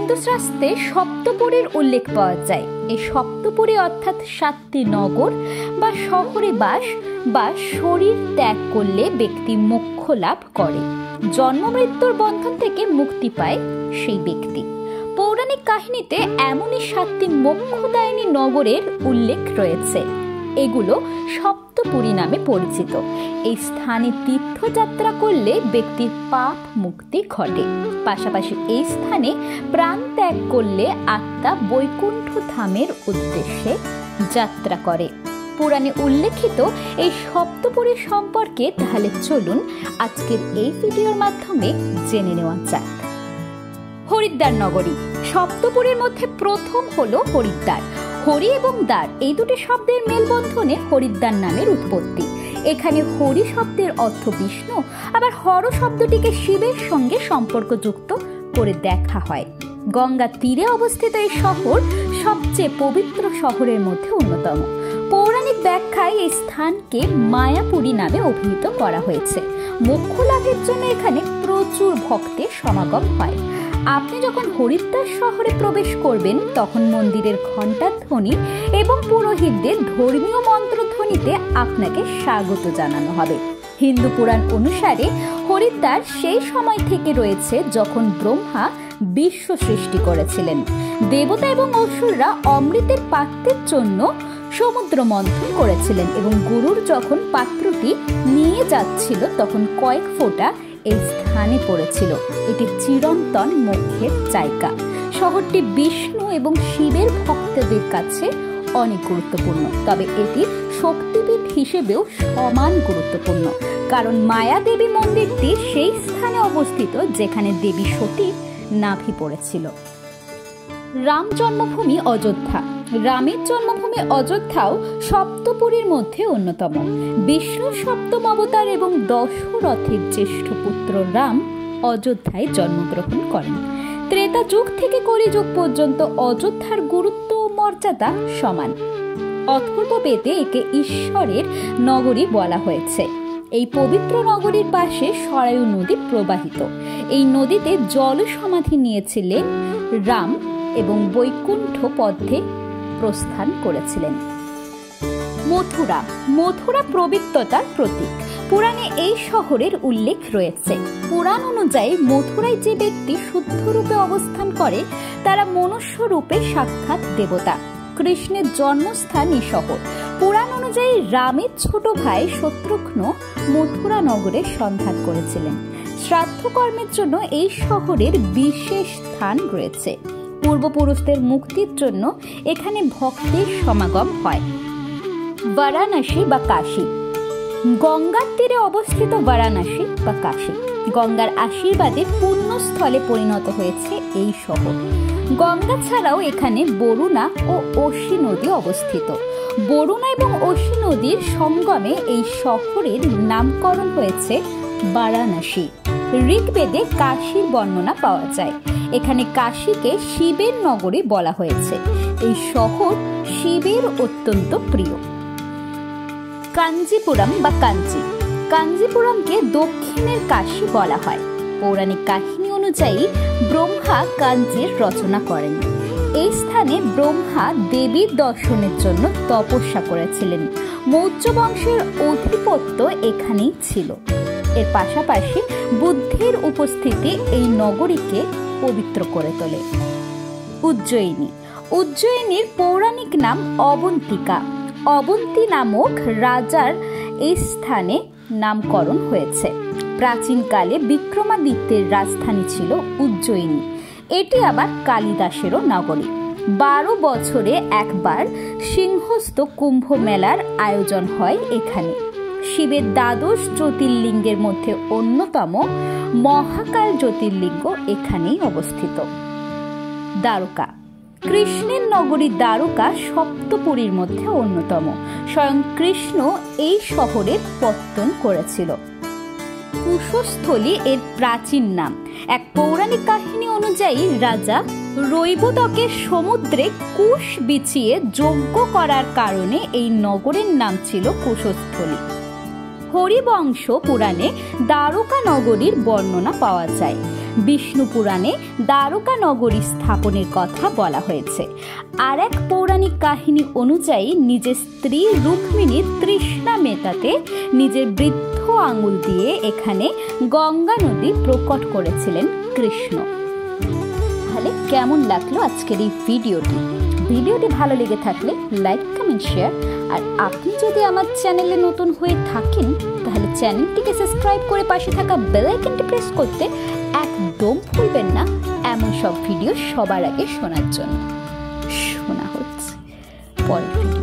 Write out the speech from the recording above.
বেদশাস্ত্রে সপ্তপুরীর উল্লেখ পাওয়া যায়। এই সপ্তপুরী অর্থাৎ 7টি নগর বা শহরে বাস বা শরীর ত্যাগ করলে ব্যক্তি মোক্ষ লাভ করে, জন্ম মৃত্যুর বন্ধন থেকে মুক্তি পায় সেই ব্যক্তি। পৌরাণিক কাহিনীতে এমনই 7টি মোক্ষদায়িনী নগরের উল্লেখ রয়েছে। এগুলো সপ্তপুরী নামে পরিচিত। এই স্থানে তীর্থযাত্রা করলে ব্যক্তির পাপ মুক্তি ঘটে। পাশাপাশি এই স্থানে প্রাণ ত্যাগ করলে আত্মা বৈকুণ্ঠ ধামের উদ্দেশ্যে যাত্রা করে। পুরাণে উল্লেখিত এই সপ্তপুরী সম্পর্কে তাহলে চলুন আজকের এই ভিডিওর মাধ্যমে জেনে নেওয়া যাক। হরিদ্বার নগরী। সপ্তপুরীর মধ্যে প্রথম হলো হরিদ্বার। হরি এবং দ্বার এই দুটি শব্দের মেলবন্ধনে হরিদ্বার নামের উৎপত্তি। এখানে হরি শব্দের অর্থ বিষ্ণু, আবার হর শব্দটিকে শিবের সঙ্গে সম্পর্কযুক্ত করে দেখা হয়। গঙ্গা তীরে অবস্থিত এই শহর সবচেয়ে পবিত্র শহরের মধ্যে অন্যতম। পৌরাণিক ব্যাখ্যায় এই স্থানকে মায়াপুরী নামে অভিহিত করা হয়েছে। মোক্ষ লাভের জন্য এখানে প্রচুর ভক্তের সমাগম হয়। আপনি যখন হরিদ্বার শহরে প্রবেশ করবেন তখন মন্দিরের ঘণ্টাধ্বনি এবং পুরোহিতদের ধর্মীয় মন্ত্রধ্বনিতে আপনাকে স্বাগত জানানো হবে। হিন্দু পুরাণ অনুসারে হরিদ্বার সেই সময় থেকে রয়েছে যখন ব্রহ্মা বিশ্ব সৃষ্টি করেছিলেন। দেবতা এবং অসুররা অমৃতের পাত্রের জন্য সমুদ্র মন্থন করেছিলেন এবং গুরুর যখন পাত্রটি নিয়ে যাচ্ছিল তখন কয়েক ফোঁটা এই স্থানে পড়েছিল। এটি চিরন্তন মোক্ষের জায়গা। শহরটি বিষ্ণু এবং শিবের ভক্তদের কাছে অনেক গুরুত্বপূর্ণ, তবে এটি শক্তিপীঠ হিসেবেও সমান গুরুত্বপূর্ণ, কারণ মায়া দেবী মন্দিরটি সেই স্থানে অবস্থিত যেখানে দেবী সতীর নাভি পড়েছিল। রাম জন্মভূমি অযোধ্যা। রামের জন্মভূমি অযোধ্যাও সপ্তপুরীর মধ্যে অন্যতম। বিষ্ণুর সপ্তম অবতার এবং দশরথের জ্যেষ্ঠ পুত্র রাম অযোধ্যায় জন্মগ্রহণ করেন। ত্রেতা যুগ থেকে কলিযুগ পর্যন্ত অযোধ্যার গুরুত্ব ও মর্যাদা সমান। অথর্ব বেদে একে ঈশ্বরের নগরী বলা হয়েছে। এই পবিত্র নগরীর পাশে সরায়ু নদী প্রবাহিত। এই নদীতে জল সমাধি নিয়েছিলেন রাম এবং বৈকুণ্ঠ পথে প্রস্থান করেছিলেন। মথুরা। মথুরা পবিত্রতার প্রতীক। পুরাণে এই শহরের উল্লেখ রয়েছে। পুরাণ অনুযায়ী মথুরায় যে ব্যক্তি শুদ্ধ রূপে অবস্থান করে তারা মনুষ্য রূপে সাক্ষাৎ দেবতা। কৃষ্ণের জন্মস্থান এই শহর। পুরাণ অনুযায়ী রামের ছোট ভাই শত্রুঘ্ন মথুরা নগরের সন্ধান করেছিলেন। শ্রাদ্ধ কর্মের জন্য এই শহরের বিশেষ স্থান রয়েছে। পূর্বপুরুষদের মুক্তির জন্য এখানে ভক্তের সমাগম হয়। বারাণসী বা কাশী। গঙ্গার তীরে অবস্থিত বারাণসী বা কাশী গঙ্গার আশীর্বাদে পুণ্যস্থলে পরিণত হয়েছে এই শহর। গঙ্গা ছাড়াও এখানে বরুণা ও অসি নদী অবস্থিত। বরুণা এবং অসি নদীর সঙ্গমে এই শহরের নামকরণ হয়েছে বারাণসী। ঋগ্বেদে কাশীর বর্ণনা পাওয়া যায়। এখানে কাশীকে শিবের নগরী বলা হয়েছে। এই শহর শিবের অত্যন্ত প্রিয়। কাঞ্জিপুরম বা কাঞ্চি। কাঞ্জিপুরমকে দক্ষিণের কাশী বলা হয়। পৌরাণিক কাহিনী অনুযায়ী ব্রহ্মা কাঞ্চির রচনা করেন। এই স্থানে ব্রহ্মা দেবীর দর্শনের জন্য তপস্যা করেছিলেন। মৌর্য বংশের আধিপত্য এখানেই ছিল। এর পাশাপাশি বুদ্ধের উপস্থিতি এই নগরীকে পবিত্র করে তোলে। উজ্জয়িনী। উজ্জয়িনীর পৌরাণিক নাম অবন্তিকা। অবন্তী নামক রাজার এই স্থানে নামকরণ হয়েছে। প্রাচীনকালে বিক্রমাদিত্যের রাজধানী ছিল উজ্জয়িনী। এটি আবার কালিদাসেরও নগরী। 12 বছরে একবার সিংহস্থ কুম্ভ মেলার আয়োজন হয় এখানে। শিবের দ্বাদশ জ্যোতির্লিঙ্গের মধ্যে অন্যতম মহাকাল জ্যোতির্লিঙ্গ এখানেই অবস্থিত। দ্বারকা। কৃষ্ণের নগরী দ্বারকা সপ্তপুরীর মধ্যে অন্যতম। স্বয়ং কৃষ্ণ এই শহরের পত্তন করেছিল। কুশস্থলী এর প্রাচীন নাম। এক পৌরাণিক কাহিনী অনুযায়ী রাজা রৈবতকে সমুদ্রে কুশ বিছিয়ে যজ্ঞ করার কারণে এই নগরের নাম ছিল কুশস্থলী। হরিবংশ পুরাণে দ্বারকা নগরীর বর্ণনা পাওয়া যায়। বিষ্ণু পুরাণে দ্বারকা নগরী স্থাপনের কথা বলা হয়েছে। আর এক পৌরাণিক কাহিনী অনুযায়ী নিজের স্ত্রী রুক্মিণীর তৃষ্ণা মেটাতে নিজের বৃদ্ধ আঙুল দিয়ে এখানে গঙ্গা নদী প্রকট করেছিলেন কৃষ্ণ। তাহলে কেমন লাগলো আজকের এই ভিডিওটি ভালো লেগে থাকলে লাইক, কমেন্ট, শেয়ার। আর আপনি যদি আমার চ্যানেলে নতুন হয়ে থাকেন তাহলে চ্যানেলটিকে সাবস্ক্রাইব করে পাশে থাকা বেল আইকনটি প্রেস করতে একদম ভুলবেন না, এমন সব ভিডিও সবার আগে শোনার জন্য। শোনা হচ্ছে পরের ভিডিও।